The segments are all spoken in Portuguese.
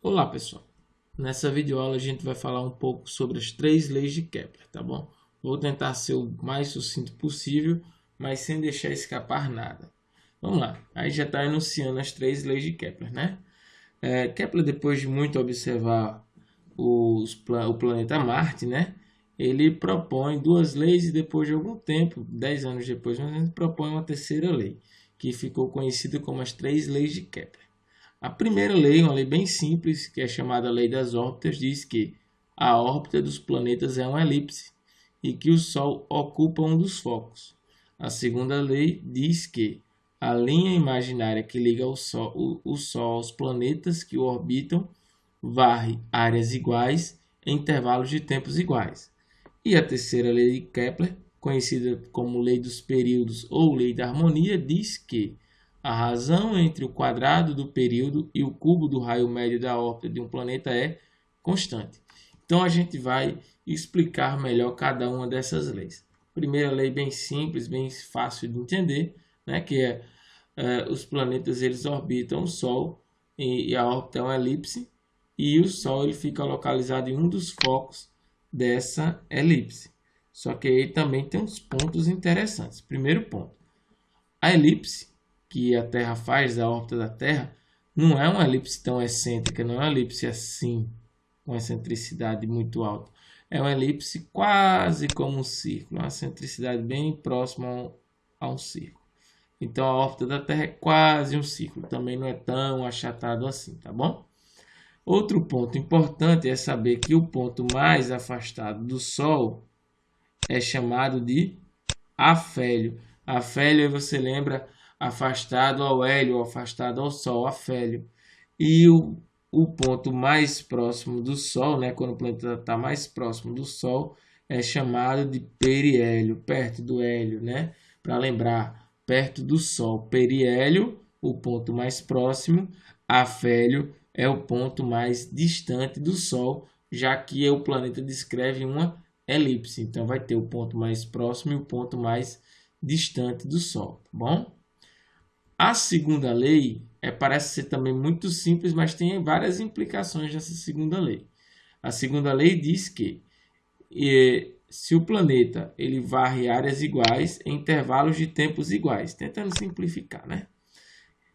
Olá pessoal, nessa videoaula a gente vai falar um pouco sobre as três leis de Kepler, tá bom? Vou tentar ser o mais sucinto possível, mas sem deixar escapar nada. Vamos lá, aí já está enunciando as três leis de Kepler, né? Kepler, depois de muito observar o planeta Marte, né? Ele propõe duas leis e depois de algum tempo, 10 anos depois, ele propõe uma terceira lei, que ficou conhecida como as três leis de Kepler. A primeira lei, uma lei bem simples, que é chamada Lei das Órbitas, diz que a órbita dos planetas é uma elipse e que o Sol ocupa um dos focos. A segunda lei diz que a linha imaginária que liga o Sol aos planetas que o orbitam varre áreas iguais em intervalos de tempos iguais. E a terceira lei de Kepler, conhecida como Lei dos Períodos ou Lei da Harmonia, diz que a razão entre o quadrado do período e o cubo do raio médio da órbita de um planeta é constante. Então a gente vai explicar melhor cada uma dessas leis. Primeira lei bem simples, bem fácil de entender, né, que é os planetas eles orbitam o Sol e a órbita é uma elipse e o Sol ele fica localizado em um dos focos dessa elipse. Só que aí também tem uns pontos interessantes. Primeiro ponto, a elipse que a Terra faz, a órbita da Terra, não é uma elipse tão excêntrica, não é uma elipse assim, com excentricidade muito alta. É uma elipse quase como um círculo, uma excentricidade bem próxima a um círculo. Então a órbita da Terra é quase um círculo, também não é tão achatado assim, tá bom? Outro ponto importante é saber que o ponto mais afastado do Sol é chamado de afélio. Afélio, você lembra, afastado ao hélio, afastado ao Sol, afélio. E o ponto mais próximo do Sol, né, quando o planeta está mais próximo do Sol, é chamado de periélio, perto do hélio, né? Para lembrar, perto do Sol, periélio, o ponto mais próximo, afélio é o ponto mais distante do Sol, já que o planeta descreve uma elipse. Então vai ter o ponto mais próximo e o ponto mais distante do Sol, tá bom? A segunda lei parece ser também muito simples, mas tem várias implicações dessa segunda lei. A segunda lei diz que se o planeta ele varre áreas iguais em intervalos de tempos iguais, tentando simplificar, né?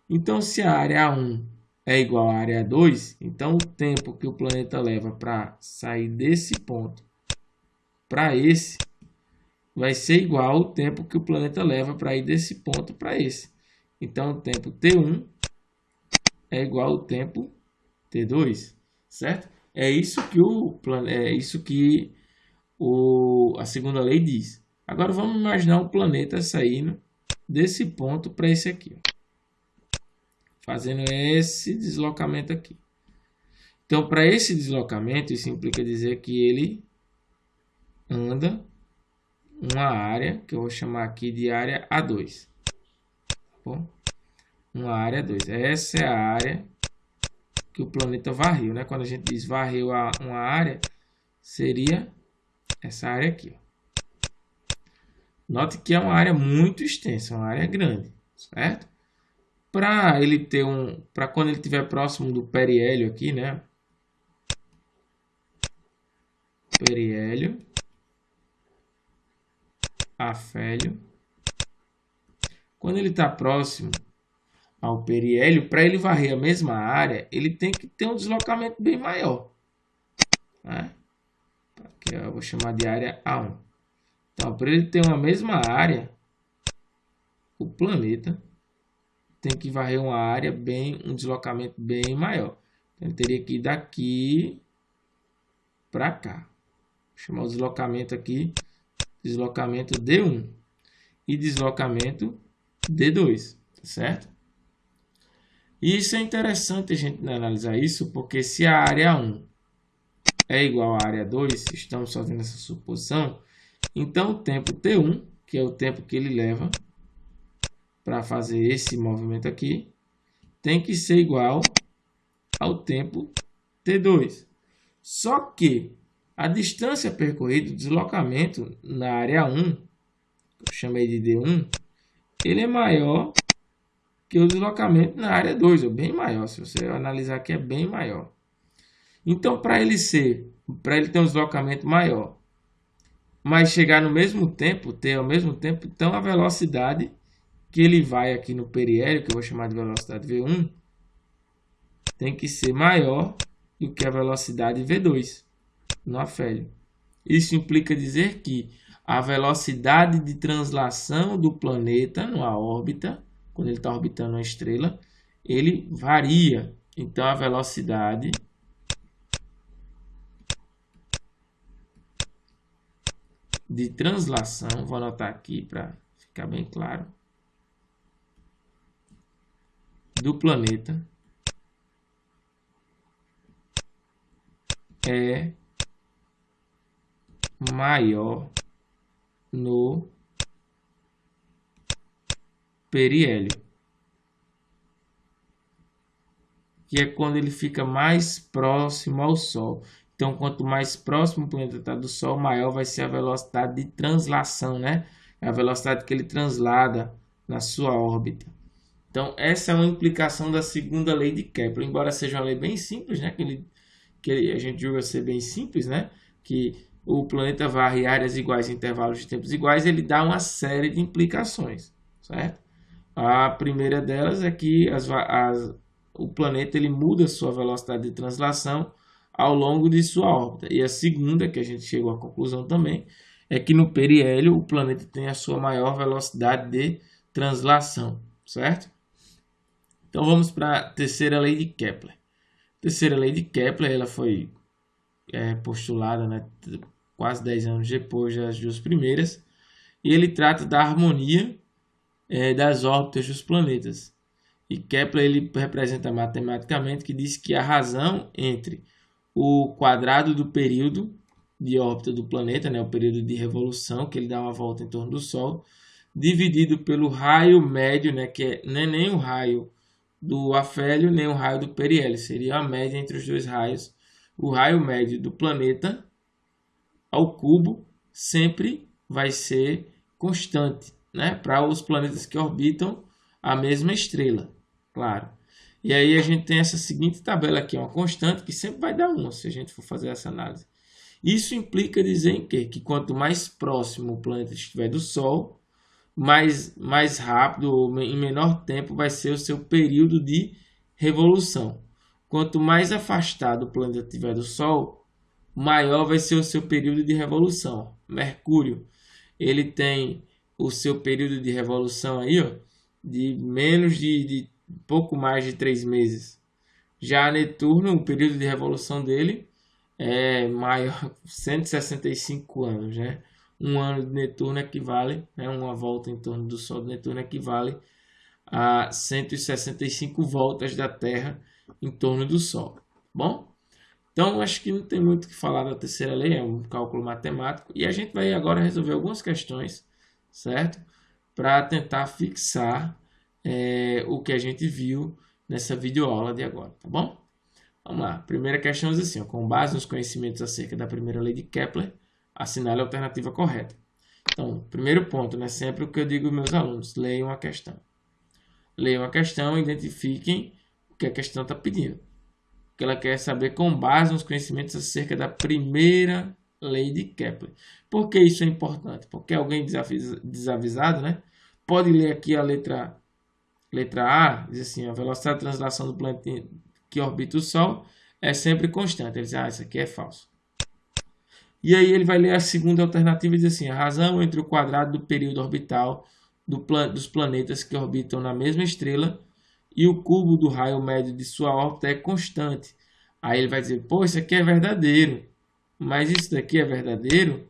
Então, se a área 1 é igual à área 2, então o tempo que o planeta leva para sair desse ponto para esse vai ser igual ao tempo que o planeta leva para ir desse ponto para esse. Então, o tempo T1 é igual ao tempo T2, certo? É isso que a segunda lei diz. Agora, vamos imaginar o planeta saindo desse ponto para esse aqui, ó, fazendo esse deslocamento aqui. Então, para esse deslocamento, isso implica dizer que ele anda uma área, que eu vou chamar aqui de área A2. Tá bom? Uma área 2. Essa é a área que o planeta varreu, né? Quando a gente diz varreu uma área, seria essa área aqui, ó. Note que é uma área muito extensa, uma área grande, certo? Para ele ter para quando ele estiver próximo do periélio aqui, né? Periélio, afélio. Quando ele está próximo ao periélio, para ele varrer a mesma área, ele tem que ter um deslocamento bem maior, né? Aqui eu vou chamar de área A1. Então, para ele ter uma mesma área, o planeta tem que varrer uma área um deslocamento bem maior. Então, ele teria que ir daqui para cá. Vou chamar o deslocamento aqui, deslocamento D1 e deslocamento D2, certo? E isso é interessante a gente analisar isso, porque se a área 1 é igual à área 2, estamos fazendo essa suposição, então o tempo T1, que é o tempo que ele leva para fazer esse movimento aqui, tem que ser igual ao tempo T2. Só que a distância percorrida, o deslocamento na área 1, que eu chamei de D1, ele é maior que o deslocamento na área 2, ou bem maior. Se você analisar aqui, é bem maior. Então, para ele ter um deslocamento maior, mas chegar no mesmo tempo, ter ao mesmo tempo, então a velocidade que ele vai aqui no periélio, que eu vou chamar de velocidade V1, tem que ser maior do que a velocidade V2 no afélio. Isso implica dizer que a velocidade de translação do planeta numa órbita, quando ele está orbitando uma estrela, ele varia. Então, a velocidade de translação, vou anotar aqui para ficar bem claro, do planeta é maior no periélio, que é quando ele fica mais próximo ao Sol. Então, quanto mais próximo o planeta está do Sol, maior vai ser a velocidade de translação, né? É a velocidade que ele translada na sua órbita. Então, essa é uma implicação da segunda lei de Kepler, embora seja uma lei bem simples, né? Que a gente julga ser bem simples, né? Que o planeta varre áreas iguais em intervalos de tempos iguais, ele dá uma série de implicações, certo? A primeira delas é que o planeta ele muda sua velocidade de translação ao longo de sua órbita. E a segunda, que a gente chegou à conclusão também, é que no periélio o planeta tem a sua maior velocidade de translação, certo? Então vamos para a terceira lei de Kepler. A terceira lei de Kepler ela foi postulada, né, quase 10 anos depois das duas primeiras, e ele trata da harmonia das órbitas dos planetas. E Kepler ele representa matematicamente que diz que a razão entre o quadrado do período de órbita do planeta, né, o período de revolução, que ele dá uma volta em torno do Sol, dividido pelo raio médio, né, que não é nem o raio do afélio, nem o raio do periélio, seria a média entre os dois raios. O raio médio do planeta ao cubo sempre vai ser constante, né, para os planetas que orbitam a mesma estrela, claro. E aí a gente tem essa seguinte tabela aqui, uma constante que sempre vai dar 1, se a gente for fazer essa análise. Isso implica dizer em quê? Que quanto mais próximo o planeta estiver do Sol, mais rápido ou em menor tempo vai ser o seu período de revolução. Quanto mais afastado o planeta estiver do Sol, maior vai ser o seu período de revolução. Mercúrio, ele tem o seu período de revolução aí, ó, de menos de pouco mais de 3 meses. Já Netuno, o período de revolução dele é maior, 165 anos, né? Um ano de Netuno equivale, né, uma volta em torno do Sol de Netuno equivale a 165 voltas da Terra em torno do Sol. Bom, então acho que não tem muito o que falar da terceira lei, é um cálculo matemático. E a gente vai agora resolver algumas questões, certo? Para tentar fixar o que a gente viu nessa videoaula de agora, tá bom? Vamos lá. Primeira questão diz assim, ó, com base nos conhecimentos acerca da primeira lei de Kepler, assinale a alternativa correta. Então, primeiro ponto, né, sempre o que eu digo aos meus alunos, leiam a questão. Leiam a questão e identifiquem o que a questão está pedindo. O que ela quer saber com base nos conhecimentos acerca da primeira lei de Kepler. Por que isso é importante? Porque alguém desavisado, né, pode ler aqui a letra A, diz assim, a velocidade de translação do planeta que orbita o Sol é sempre constante. Ele diz, isso aqui é falso. E aí ele vai ler a segunda alternativa e diz assim, a razão entre o quadrado do período orbital dos planetas que orbitam na mesma estrela e o cubo do raio médio de sua órbita é constante. Aí ele vai dizer, pô, isso aqui é verdadeiro. Mas isso daqui é verdadeiro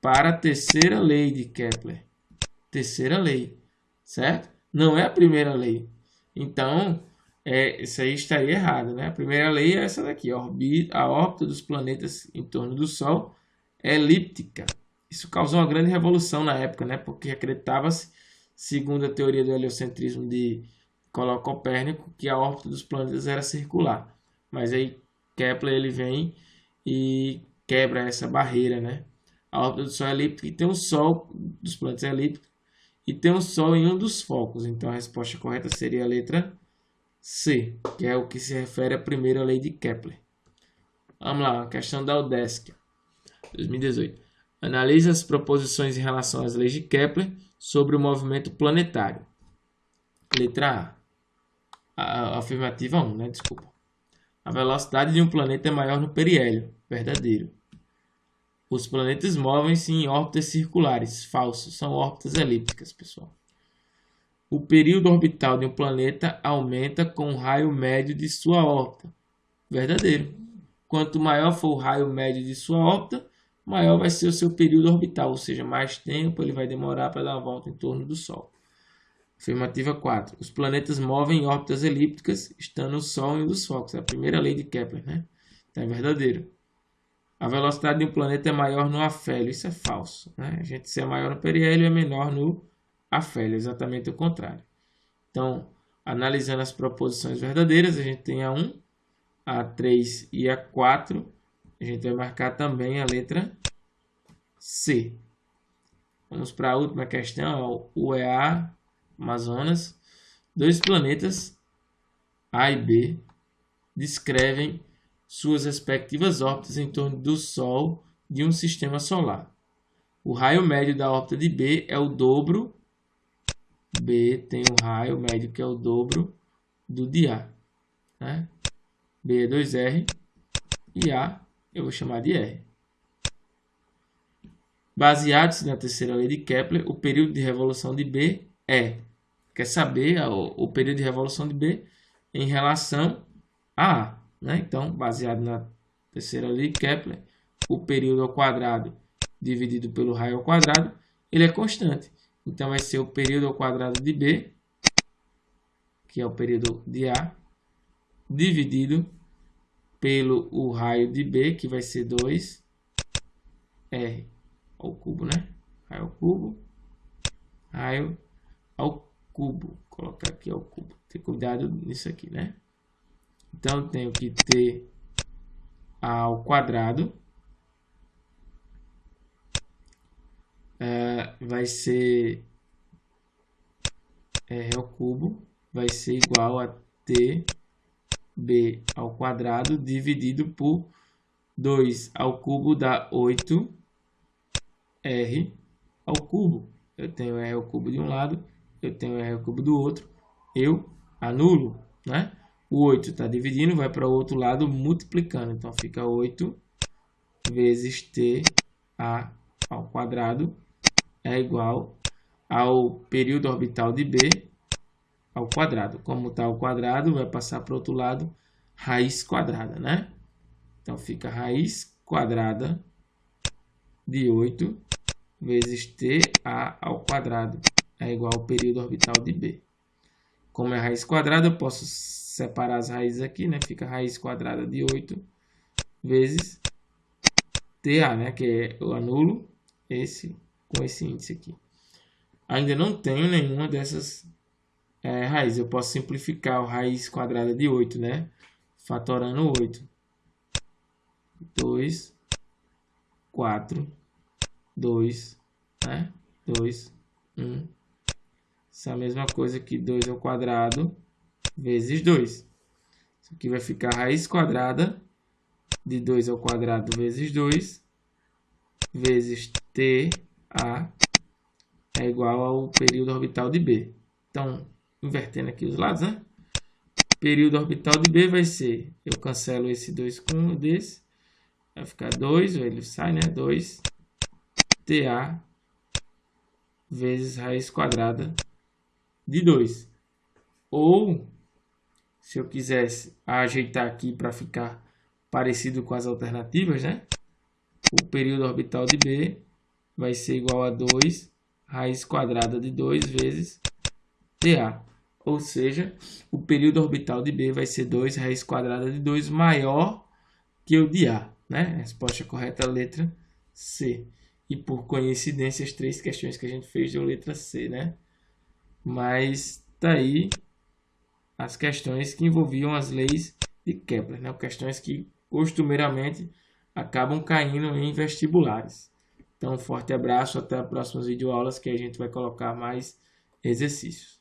para a terceira lei de Kepler. Terceira lei, certo? Não é a primeira lei. Então, isso aí estaria errado, né? A primeira lei é essa daqui. A órbita dos planetas em torno do Sol é elíptica. Isso causou uma grande revolução na época, né? Porque acreditava-se, segundo a teoria do heliocentrismo de Copérnico, que a órbita dos planetas era circular. Mas aí Kepler ele vem e quebra essa barreira, né? A órbita do Sol é elíptica e tem um Sol dos planetas elíptico e tem um Sol em um dos focos. Então a resposta correta seria a letra C, que é o que se refere à primeira lei de Kepler. Vamos lá, uma questão da UDESC, 2018. Analise as proposições em relação às leis de Kepler sobre o movimento planetário. Letra A. A afirmativa 1, né? Desculpa. A velocidade de um planeta é maior no periélio. Verdadeiro. Os planetas movem-se em órbitas circulares. Falso. São órbitas elípticas, pessoal. O período orbital de um planeta aumenta com o raio médio de sua órbita. Verdadeiro. Quanto maior for o raio médio de sua órbita, maior vai ser o seu período orbital, ou seja, mais tempo ele vai demorar para dar uma volta em torno do Sol. Afirmativa 4. Os planetas movem em órbitas elípticas, estando o Sol em um dos focos. É a primeira lei de Kepler, né? Então é verdadeiro. A velocidade de um planeta é maior no afélio. Isso é falso, né? A gente, se é maior no periélio, é menor no afélio. Exatamente o contrário. Então, analisando as proposições verdadeiras, a gente tem a 1, a 3 e a 4. A gente vai marcar também a letra C. Vamos para a última questão, o UEA, Amazonas. 2 planetas, A e B, descrevem suas respectivas órbitas em torno do Sol de um sistema solar. O raio médio da órbita de B é o dobro. B tem um raio médio que é o dobro do de A, né? B é 2R e A eu vou chamar de R. Baseado-se na terceira lei de Kepler, o período de revolução de B é... Quer saber o período de revolução de B em relação a A, né? Então, baseado na terceira lei de Kepler, o período ao quadrado dividido pelo raio ao quadrado, ele é constante. Então, vai ser o período ao quadrado de B, que é o período de A, dividido pelo o raio de B, que vai ser 2R ao cubo, né? Raio ao cubo, raio ao cubo. Vou colocar aqui ao cubo. Ter cuidado nisso aqui, né? Então, eu tenho que ter A ao quadrado. Vai ser R ao cubo. Vai ser igual a TB ao quadrado dividido por 2 ao cubo dá 8R ao cubo. Eu tenho R ao cubo de um lado, eu tenho R ao cubo do outro. Eu anulo, né? O 8 está dividindo, vai para o outro lado multiplicando. Então, fica 8 vezes TA ao quadrado é igual ao período orbital de B ao quadrado. Como está ao quadrado, vai passar para o outro lado, raiz quadrada, né? Então, fica raiz quadrada de 8 vezes TA ao quadrado é igual ao período orbital de B. Como é raiz quadrada, eu posso separar as raízes aqui, né? Fica raiz quadrada de 8 vezes TA, né? Que eu anulo esse com esse índice aqui. Ainda não tenho nenhuma dessas raízes. Eu posso simplificar a raiz quadrada de 8, né? Fatorando 8. 2, 4, 2, né? 2, 1. Essa é a mesma coisa que 2 ao quadrado vezes 2. Isso aqui vai ficar raiz quadrada de 2 ao quadrado vezes 2 vezes TA é igual ao período orbital de B. Então, invertendo aqui os lados, né? Período orbital de B vai ser, eu cancelo esse 2 com um desse, vai ficar 2, ele sai, né? 2 TA vezes raiz quadrada de 2. Ou, se eu quisesse ajeitar aqui para ficar parecido com as alternativas, né? O período orbital de B vai ser igual a 2 raiz quadrada de 2 vezes TA. Ou seja, o período orbital de B vai ser 2 raiz quadrada de 2 maior que o de A, né? A resposta correta é a letra C. E por coincidência, as 3 questões que a gente fez deu letra C, né? Mas tá aí as questões que envolviam as leis de Kepler, né? Questões que costumeiramente acabam caindo em vestibulares. Então, um forte abraço, até as próximas videoaulas que a gente vai colocar mais exercícios.